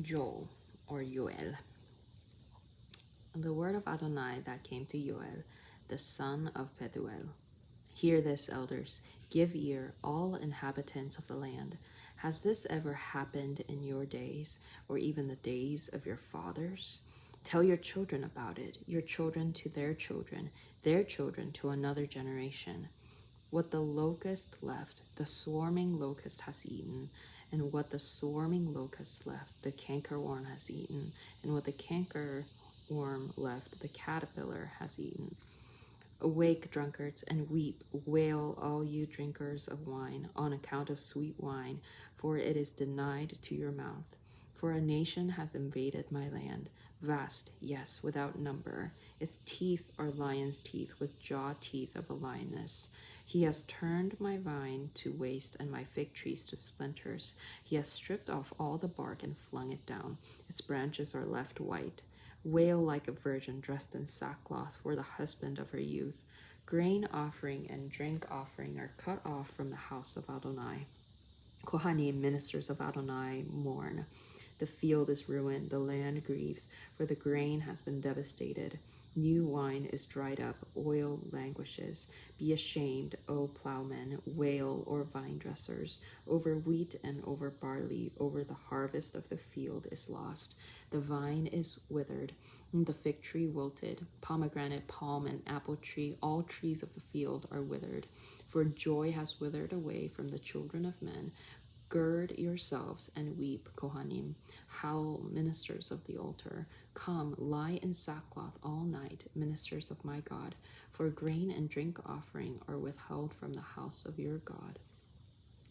Joel or Yoel. The word of Adonai that came to Yoel, the son of Pethuel. Hear this, elders. Give ear, all inhabitants of the land. Has this ever happened in your days, or even the days of your fathers? Tell your children about it, your children to their children to another generation. What the locust left, the swarming locust has eaten, and what the swarming locust left, the cankerworm has eaten, and what the cankerworm left, the caterpillar has eaten. Awake, drunkards, and weep, wail, all you drinkers of wine, on account of sweet wine, for it is denied to your mouth. For a nation has invaded my land, vast, yes, without number. Its teeth are lion's teeth, with jaw teeth of a lioness. He has turned my vine to waste and my fig trees to splinters. He has stripped off all the bark and flung it down. Its branches are left white. Wail like a virgin dressed in sackcloth for the husband of her youth. Grain offering and drink offering are cut off from the house of Adonai. Kohanim, ministers of Adonai, mourn. The field is ruined, the land grieves, for the grain has been devastated. New wine is dried up, oil languishes. Be ashamed, O plowmen, wail, or vine dressers. Over wheat and over barley, over the harvest of the field is lost. The vine is withered, and the fig tree wilted. Pomegranate, palm, and apple tree, all trees of the field are withered. For joy has withered away from the children of men. Gird yourselves and weep, Kohanim. Howl, ministers of the altar. Come, lie in sackcloth all night, ministers of my God. For grain and drink offering are withheld from the house of your God.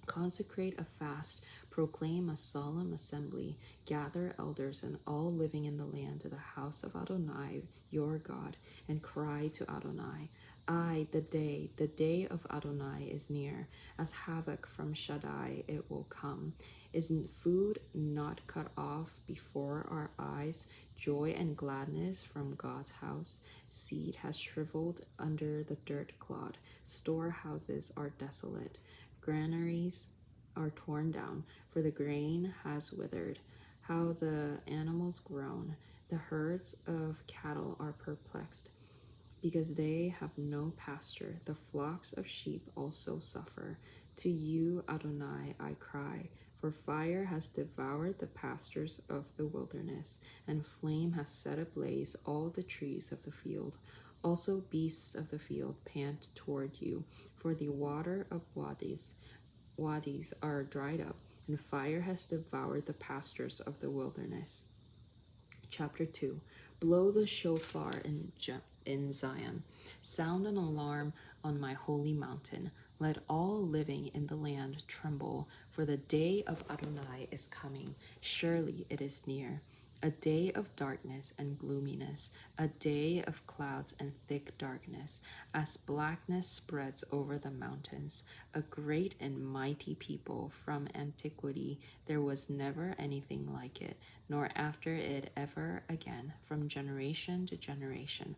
Consecrate a fast, proclaim a solemn assembly, gather elders and all living in the land to the house of Adonai, your God, and cry to Adonai. Aye, the day of Adonai is near. As havoc from Shaddai it will come. Isn't food not cut off before our eyes? Joy and gladness from God's house. Seed has shriveled under the dirt clod. Storehouses are desolate. Granaries are torn down, for the grain has withered. How the animals groan. The herds of cattle are perplexed, because they have no pasture. The flocks of sheep also suffer. To you, Adonai, I cry, for fire has devoured the pastures of the wilderness, and flame has set ablaze all the trees of the field. Also beasts of the field pant toward you, for the water of wadis are dried up, and fire has devoured the pastures of the wilderness. Chapter 2. Blow the shofar in Zion. Sound an alarm on my holy mountain. Let all living in the land tremble, for the day of Adonai is coming. Surely it is near. A day of darkness and gloominess, a day of clouds and thick darkness, as blackness spreads over the mountains. A great and mighty people from antiquity, there was never anything like it, nor after it ever again, from generation to generation.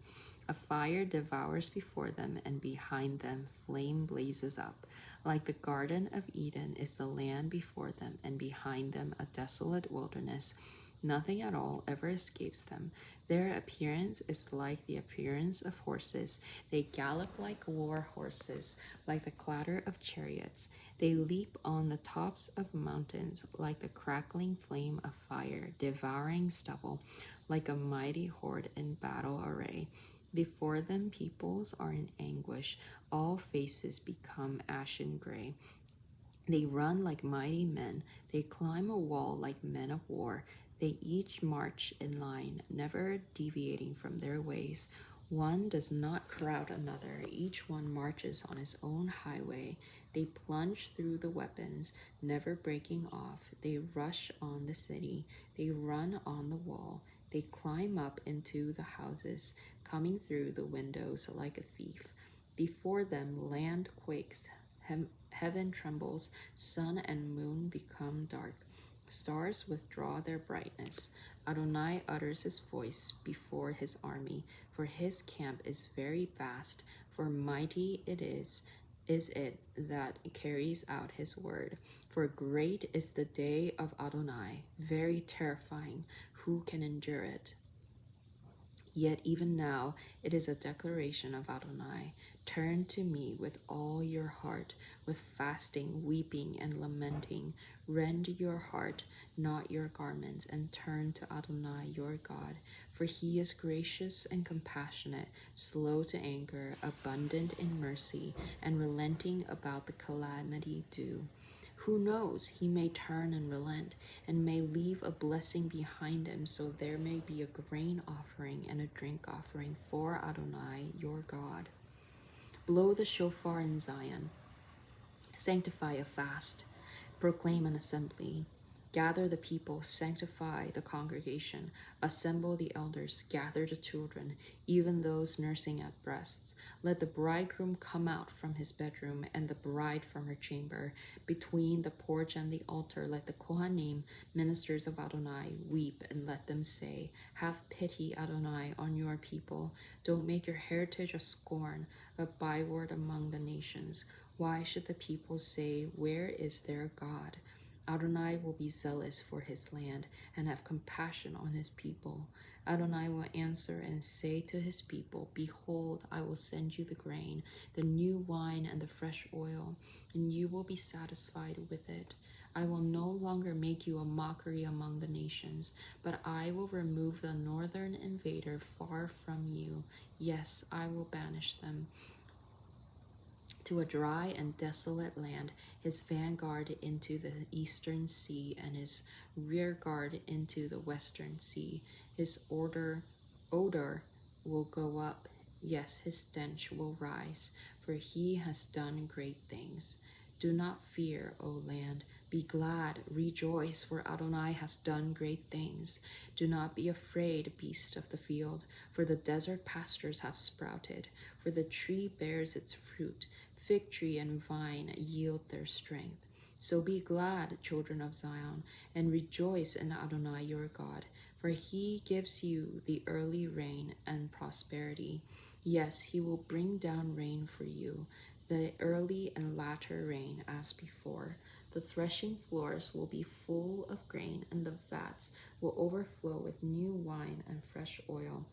A fire devours before them, and behind them flame blazes up. Like the Garden of Eden is the land before them, and behind them a desolate wilderness. Nothing at all ever escapes them. Their appearance is like the appearance of horses. They gallop like war horses, like the clatter of chariots. They leap on the tops of mountains like the crackling flame of fire, devouring stubble, like a mighty horde in battle array. Before them peoples are in anguish. All faces become ashen gray. They run like mighty men. They climb a wall like men of war. They each march in line, never deviating from their ways. One does not crowd another. Each one marches on his own highway. They plunge through the weapons, never breaking off. They rush on the city. They run on the wall. They climb up into the houses, coming through the windows like a thief. Before them, land quakes. Heaven trembles, sun and moon become dark. Stars withdraw their brightness. Adonai utters his voice before his army, for his camp is very vast, for mighty it is. is it that carries out his word. For great is the day of Adonai, very terrifying. Who can endure it? Yet even now it is a declaration of Adonai. Turn to me with all your heart, with fasting, weeping, and lamenting. Rend your heart, not your garments, and turn to Adonai your God. For he is gracious and compassionate, slow to anger, abundant in mercy, and relenting about the calamity due. Who knows? He may turn and relent, and may leave a blessing behind him, so there may be a grain offering and a drink offering for Adonai your God. Blow the shofar in Zion, sanctify a fast, proclaim an assembly. Gather the people, sanctify the congregation, assemble the elders, gather the children, even those nursing at breasts. Let the bridegroom come out from his bedroom and the bride from her chamber. Between the porch and the altar, let the Kohanim, ministers of Adonai, weep, and let them say, have pity, Adonai, on your people. Don't make your heritage a scorn, a byword among the nations. Why should the people say, where is their God? Adonai will be zealous for his land and have compassion on his people. Adonai will answer and say to his people, behold, I will send you the grain, the new wine, and the fresh oil, and you will be satisfied with it. I will no longer make you a mockery among the nations, but I will remove the northern invader far from you. Yes, I will banish them to a dry and desolate land, his vanguard into the eastern sea, and his rear guard into the western sea. His odor will go up, yes, his stench will rise, for he has done great things. Do not fear, O land. Be glad, rejoice, for Adonai has done great things. Do not be afraid, beast of the field, for the desert pastures have sprouted, for the tree bears its fruit. Fig tree and vine yield their strength. So be glad, children of Zion, and rejoice in Adonai your God, for he gives you the early rain and prosperity. Yes, he will bring down rain for you, the early and latter rain as before. The threshing floors will be full of grain, and the vats will overflow with new wine and fresh oil.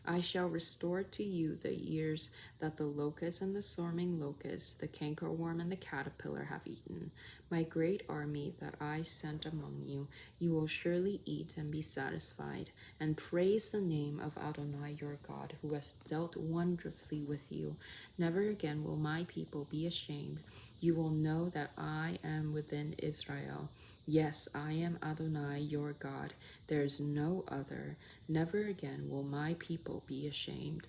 I shall restore to you the years that the locust and the swarming locust, the cankerworm and the caterpillar have eaten. My great army that I sent among you, you will surely eat and be satisfied, and praise the name of Adonai your God, who has dealt wondrously with you. Never again will my people be ashamed. You will know that I am within Israel. Yes, I am Adonai your God. There is no other. Never again will my people be ashamed.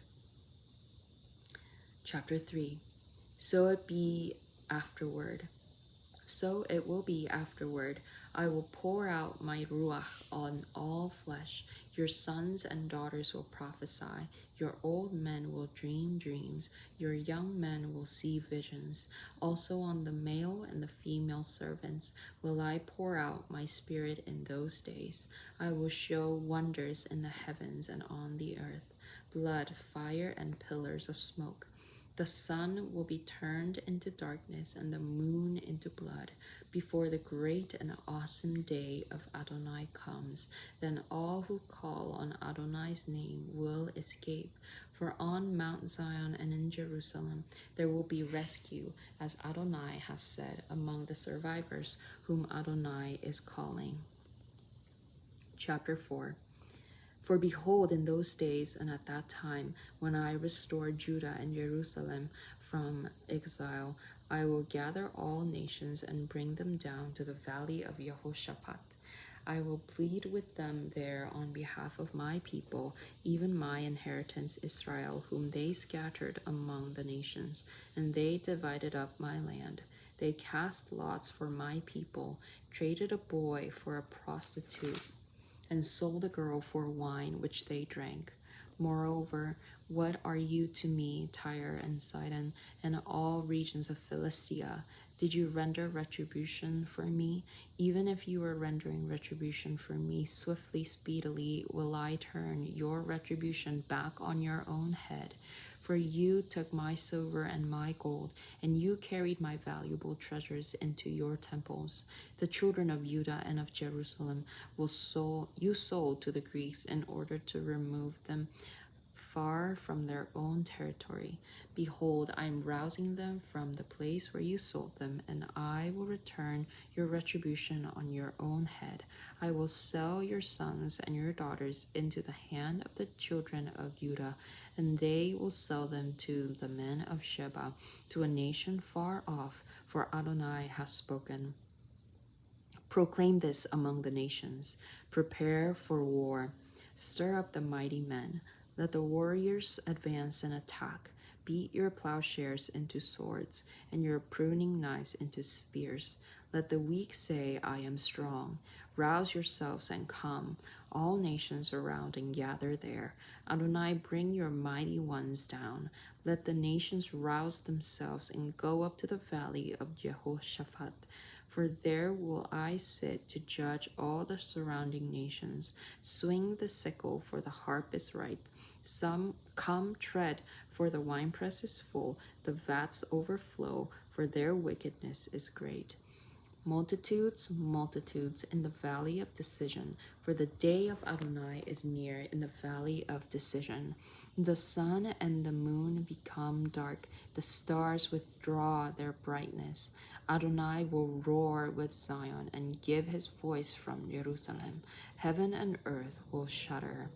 Chapter 3. So it be afterward. So it will be afterward. I will pour out my ruach on all flesh. Your sons and daughters will prophesy. Your old men will dream dreams. Your young men will see visions. Also on the male and the female servants will I pour out my spirit in those days. I will show wonders in the heavens and on the earth, blood, fire, and pillars of smoke. The sun will be turned into darkness and the moon into blood before the great and awesome day of Adonai comes. Then all who call on Adonai's name will escape. For on Mount Zion and in Jerusalem there will be rescue, as Adonai has said, among the survivors whom Adonai is calling. Chapter 4. For behold, in those days and at that time, when I restore Judah and Jerusalem from exile, I will gather all nations and bring them down to the valley of Jehoshaphat. I will plead with them there on behalf of my people, even my inheritance Israel, whom they scattered among the nations, and they divided up my land. They cast lots for my people, traded a boy for a prostitute, and sold a girl for wine which they drank. Moreover, what are you to me, Tyre and Sidon, and all regions of Philistia? Did you render retribution for me? Even if you were rendering retribution for me, swiftly, speedily will I turn your retribution back on your own head. For you took my silver and my gold, and you carried my valuable treasures into your temples. The children of Judah and of Jerusalem you sold to the Greeks in order to remove them far from their own territory. Behold, I am rousing them from the place where you sold them, and I will return your retribution on your own head. I will sell your sons and your daughters into the hand of the children of Judah, and they will sell them to the men of Sheba, to a nation far off, for Adonai has spoken. Proclaim this among the nations. Prepare for war. Stir up the mighty men. Let the warriors advance and attack. Beat your plowshares into swords, and your pruning knives into spears. Let the weak say, I am strong. Rouse yourselves and come, all nations around, and gather there. Adonai, bring your mighty ones down. Let the nations rouse themselves and go up to the valley of Jehoshaphat. For there will I sit to judge all the surrounding nations. Swing the sickle, for the harp is ripe. Some come tread, for the winepress is full. The vats overflow, for their wickedness is great. Multitudes, multitudes in the valley of decision, for the day of Adonai is near in the valley of decision. The sun and the moon become dark, the stars withdraw their brightness. Adonai will roar with Zion and give his voice from Jerusalem. Heaven and earth will shudder.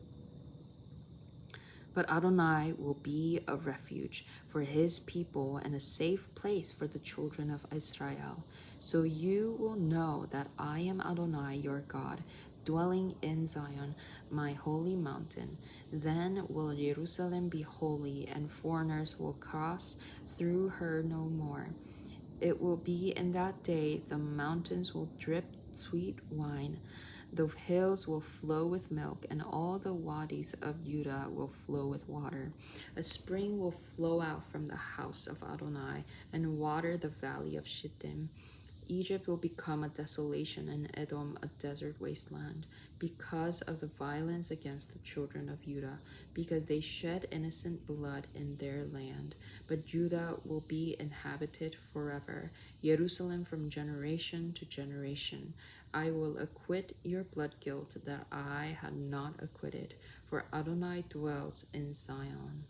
But Adonai will be a refuge for his people and a safe place for the children of Israel. So you will know that I am Adonai your God, dwelling in Zion, my holy mountain. Then will Jerusalem be holy, and foreigners will cross through her no more. It will be in that day the mountains will drip sweet wine. The hills will flow with milk, and all the wadis of Judah will flow with water. A spring will flow out from the house of Adonai and water the valley of Shittim. Egypt will become a desolation, and Edom a desert wasteland, because of the violence against the children of Judah, because they shed innocent blood in their land. But Judah will be inhabited forever, Jerusalem from generation to generation. I will acquit your blood guilt that I had not acquitted, for Adonai dwells in Zion.